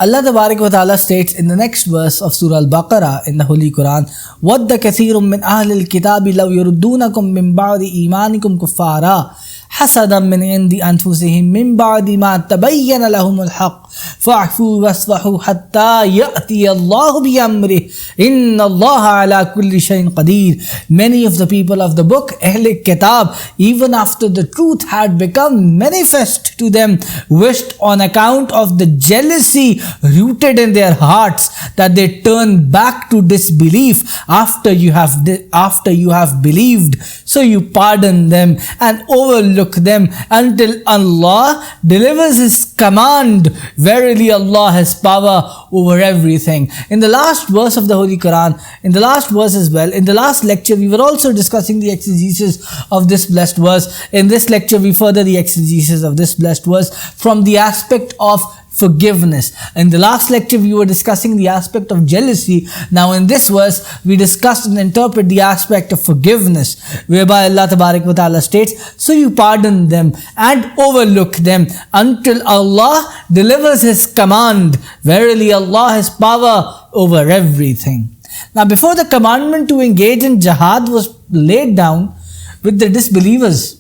Allah Tabarak wa Ta'ala states in the next verse of Surah Al Baqarah in the Holy Quran, وَدَّ كَثِيرٌ مِّنْ أَهْلِ الْكِتَابِ لَوْ يُرُدُّونَكُم مِّن بَعْدِ إِيمَانِكُمْ كُفَّارًا حَسَدًا مِّنْ عِندِ أَنفُسِهِم مِّن بَعْدِ مَا تَبَيَّنَ لَهُمُ الْحَقُّ فَاعْفُوا وَاصْفَحُوا حَتَّى يَأْتِيَ اللَّهُ بِأَمْرِهِ إِنَّ اللَّهَ عَلَى كُلِّ شَيْءٍ قَدِيرٌ. Many of the people of the book, Ahl Kitab, even after the truth had become manifest to them, wished on account of the jealousy rooted in their hearts that they turn back to disbelief after you have believed. So you pardon them and overlook them until Allah delivers His command. Verily Allah has power over everything. In the last verse of the Holy Quran, in the last verse as well, in the last lecture we were also discussing the exegesis of this blessed verse. In this lecture we further the exegesis of this blessed verse from the aspect of forgiveness. In the last lecture we were discussing the aspect of jealousy. Now in this verse we discussed and interpret the aspect of forgiveness, whereby Allah Tabarak wa Ta'ala states, so you pardon them and overlook them until Allah delivers His command. Verily Allah has power over everything. Now before the commandment to engage in jihad was laid down with the disbelievers,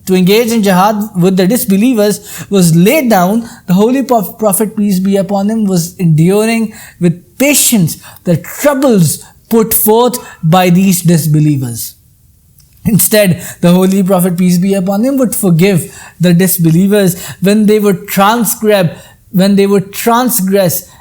to engage in jihad with the disbelievers was laid down, the Holy Prophet, peace be upon him, was enduring with patience the troubles put forth by these disbelievers. Instead, the Holy Prophet, peace be upon him, would forgive the disbelievers when they would transgress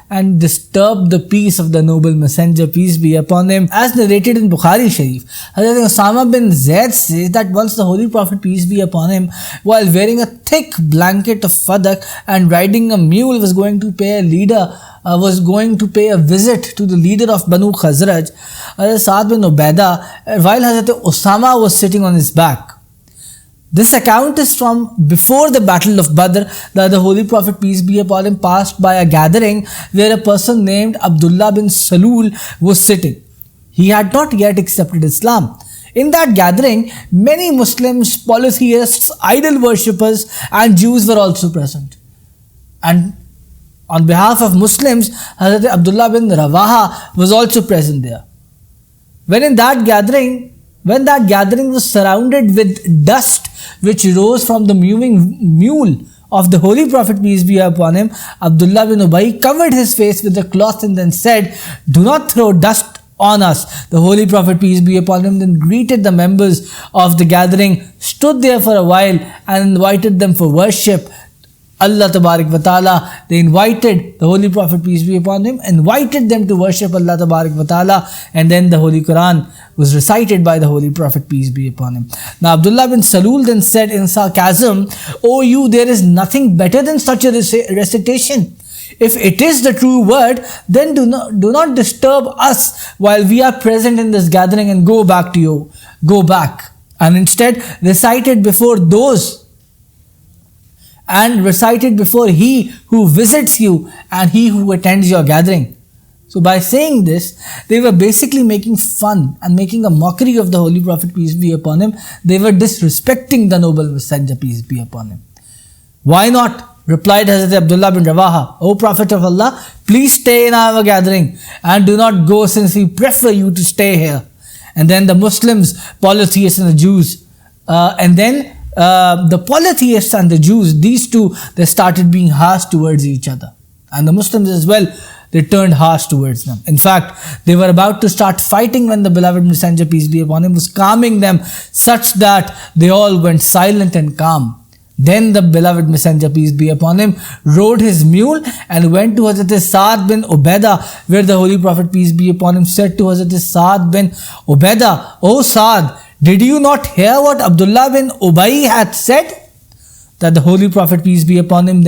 and disturb the peace of the noble messenger, peace be upon him. As narrated in Bukhari Sharif, Hazrat Osama bin Zaid says that once the Holy Prophet, peace be upon him, while wearing a thick blanket of fadak and riding a mule, was going to pay a visit to the leader of Banu Khazraj, Hazrat Sa'd bin Ubaidah, while Hazrat Osama was sitting on his back. This account is from before the Battle of Badr, that the Holy Prophet, peace be upon him, passed by a gathering where a person named Abdullah bin Salul was sitting. He had not yet accepted Islam. In that gathering, many Muslims, polytheists, idol worshippers and Jews were also present. And on behalf of Muslims, Hazrat Abdullah bin Rawaha was also present there. When that gathering was surrounded with dust which rose from the moving mule of the Holy Prophet, peace be upon him, Abdullah bin Ubay covered his face with a cloth and then said, "Do not throw dust on us." The Holy Prophet, peace be upon him, then greeted the members of the gathering, stood there for a while and invited them for worship. Allah Tabarak wa Ta'ala, they invited the Holy Prophet, peace be upon him, invited them to worship Allah Tabarak wa Ta'ala, and then the Holy Quran was recited by the Holy Prophet, peace be upon him. Now Abdullah bin Salul then said in sarcasm, "O you, there is nothing better than such a recitation. If it is the true word, then do not disturb us while we are present in this gathering and go back. And instead recite it before he who visits you and he who attends your gathering." So by saying this, they were basically making fun and making a mockery of the Holy Prophet, peace be upon him. They were disrespecting the noble messenger, peace be upon him. "Why not?" replied Hazrat Abdullah bin Rawaha, "O Prophet of Allah, please stay in our gathering and do not go, since we prefer you to stay here." And then the Muslims, polytheists and the Jews, the polytheists and the Jews, these two, they started being harsh towards each other. And the Muslims as well, they turned harsh towards them. In fact, they were about to start fighting when the beloved messenger, peace be upon him, was calming them such that they all went silent and calm. Then the beloved messenger, peace be upon him, rode his mule and went to Hazrat Sa'd bin Ubaidah, where the Holy Prophet, peace be upon him, said to Hazrat Sa'd bin Ubaidah, "O Sa'd, did you not hear what Abdullah bin Ubay had said?" That the Holy Prophet, peace be upon him,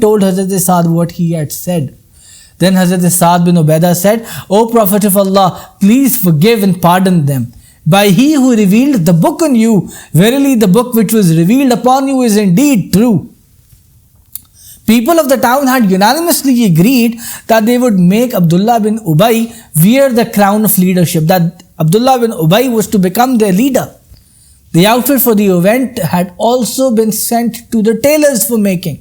told Hazrat Sa'd what he had said. Then Hazrat Sa'd bin Ubaidah said, "O Prophet of Allah, please forgive and pardon them. By He who revealed the book on you, verily the book which was revealed upon you is indeed true." People of the town had unanimously agreed that they would make Abdullah bin Ubay wear the crown of leadership, that Abdullah bin Ubay was to become their leader. The outfit for the event had also been sent to the tailors for making.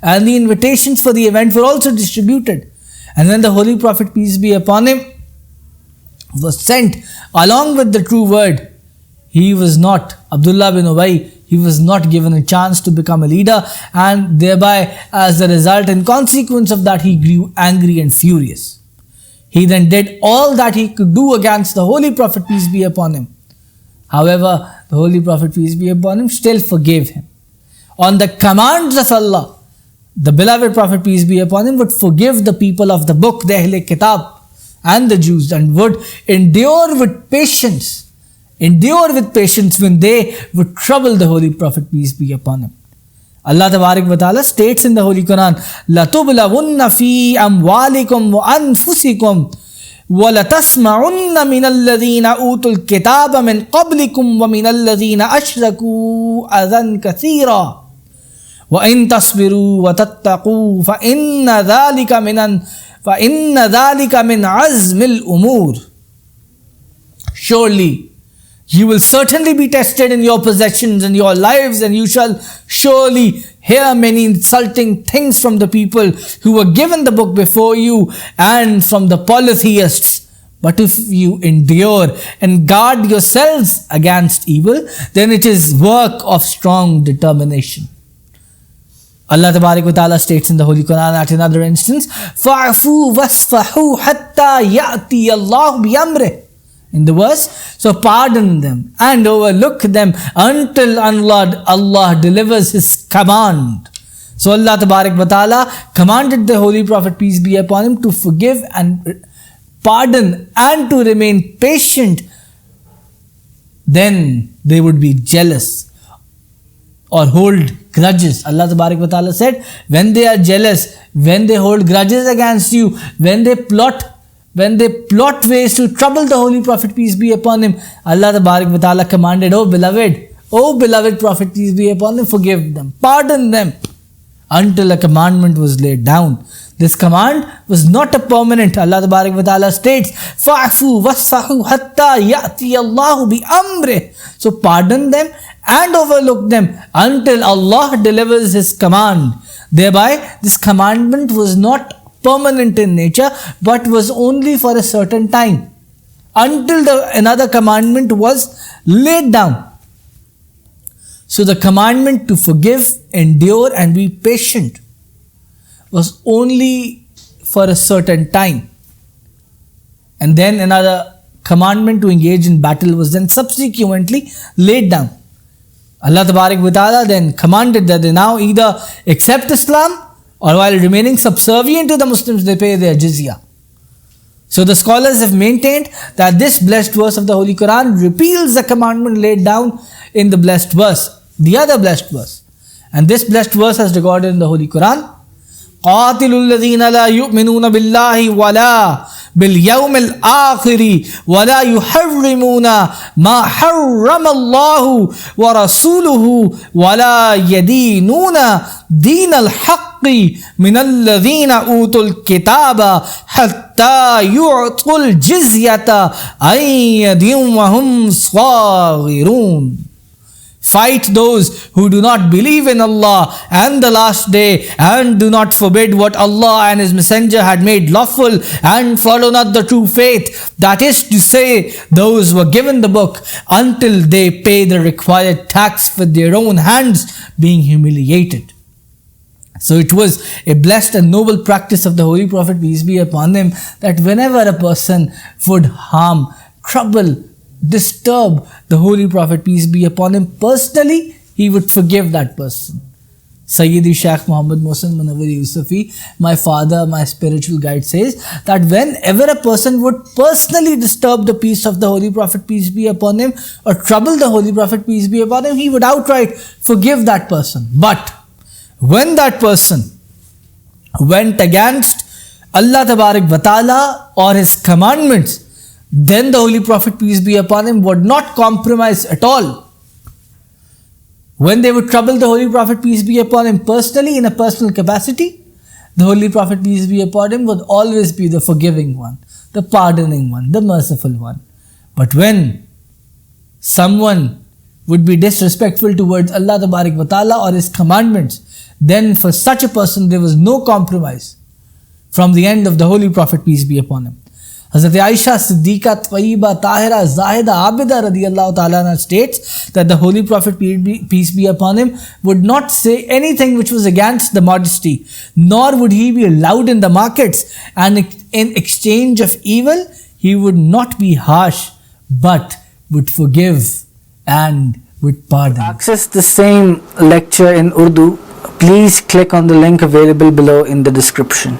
and the invitations for the event were also distributed. And when the Holy Prophet, peace be upon him, was sent along with the true word, he was not, Abdullah bin Ubay, he was not given a chance to become a leader, and thereby, as a result and consequence of that, he grew angry and furious. He then did all that he could do against the Holy Prophet, peace be upon him. However, the Holy Prophet, peace be upon him, still forgave him. On the commands of Allah, the beloved Prophet, peace be upon him, would forgive the people of the book, the Ahl Kitab, and the Jews, and would endure with patience when they would trouble the Holy Prophet, peace be upon him. Allah Tabarak wa Ta'ala states in the Holy Quran, لَتُبْلَوُنَّ فِي أَمْوَالِكُمْ وَأَنفُسِكُمْ وَلَتَسْمَعُنَّ مِنَ الَّذِينَ أُوتُوا الْكِتَابَ مِنْ قَبْلِكُمْ وَمِنَ الَّذِينَ أَشْرَكُوا أَذًى كَثِيرًا وَإِن تَصْبِرُوا وَتَتَّقُوا فَإِنَّ ذَلِكَ مِنْ عَزْمِ الْأُمُورِ. Surely, you will certainly be tested in your possessions and your lives, and you shall surely hear many insulting things from the people who were given the book before you and from the polytheists. But if you endure and guard yourselves against evil, then it is work of strong determination. Allah Tabarak wa Ta'ala states in the Holy Quran at another instance, فَعْفُوا وَاسْفَحُوا حَتَّى يَأْتِيَ اللَّهُ بِأَمْرِهِ. In the verse, so pardon them and overlook them until Allah delivers His command. So Allah Tabarak wa Ta'ala commanded the Holy Prophet, peace be upon him, to forgive and pardon and to remain patient. Then they would be jealous or hold grudges. Allah Tabarak wa Ta'ala said, when they are jealous, when they hold grudges against you, when they plot ways to trouble the Holy Prophet, peace be upon him, Allah Tabarak wa Ta'ala commanded, O beloved Prophet, peace be upon him, forgive them, pardon them, until a commandment was laid down. This command was not a permanent. Allah Tabarak wa Ta'ala states, فَعْفُوا وَاسْفَحُوا حَتَّى يَأْتِيَ اللَّهُ بِأَمْرِهِ. So pardon them and overlook them until Allah delivers His command. Thereby, this commandment was not permanent in nature, but was only for a certain time, until another commandment was laid down. So the commandment to forgive, endure and be patient was only for a certain time. And then another commandment to engage in battle was then subsequently laid down. Allah Tabarak wa Ta'ala then commanded that they now either accept Islam, or while remaining subservient to the Muslims, they pay their jizya. So the scholars have maintained that this blessed verse of the Holy Quran repeals the commandment laid down in the blessed verse, the other blessed verse. And this blessed verse has recorded in the Holy Quran, قَاتِلُوا الَّذِينَ لَا يُؤْمِنُونَ بِاللَّهِ وَلَا بِالْيَوْمِ الْآخِرِ وَلَا يُحَرِّمُونَ مَا حَرَّمَ اللَّهُ وَرَسُولُهُ وَلَا يَدِينُونَ دِينَ الْحَقِّ مِنَ الَّذِينَ أُوتُوا الْكِتَابَ حَتَّى يُعْطُوا الْجِزْيَةَ عَنْ يَدٍ وَهُمْ صَاغِرُونَ. Fight those who do not believe in Allah and the last day, and do not forbid what Allah and His Messenger had made lawful, and follow not the true faith, that is to say, those who were given the book, until they pay the required tax with their own hands, being humiliated. So it was a blessed and noble practice of the Holy Prophet, peace be upon him, that whenever a person would harm, trouble, disturb the Holy Prophet, peace be upon him, personally, he would forgive that person. Sayyidi Shaykh Ahmad Mohsin Munawar Yousafi, my father, my spiritual guide, says that whenever a person would personally disturb the peace of the Holy Prophet, peace be upon him, or trouble the Holy Prophet, peace be upon him, he would outright forgive that person. But when that person went against Allah Tabarak wa Ta'ala or His commandments, then the Holy Prophet, peace be upon him, would not compromise at all. When they would trouble the Holy Prophet, peace be upon him, personally, in a personal capacity, the Holy Prophet, peace be upon him, would always be the forgiving one, the pardoning one, the merciful one. But when someone would be disrespectful towards Allah Tabarak wa Ta'ala or His commandments, then for such a person there was no compromise from the end of the Holy Prophet, peace be upon him. Hazrat Aisha Siddiqa Tayyiba Tahira Zahida Abida radiyallahu ta'ala anha states that the Holy Prophet, peace be upon him, would not say anything which was against the modesty, nor would he be loud in the markets, and in exchange of evil he would not be harsh but would forgive and would pardon. To access the same lecture in Urdu, please click on the link available below in the description.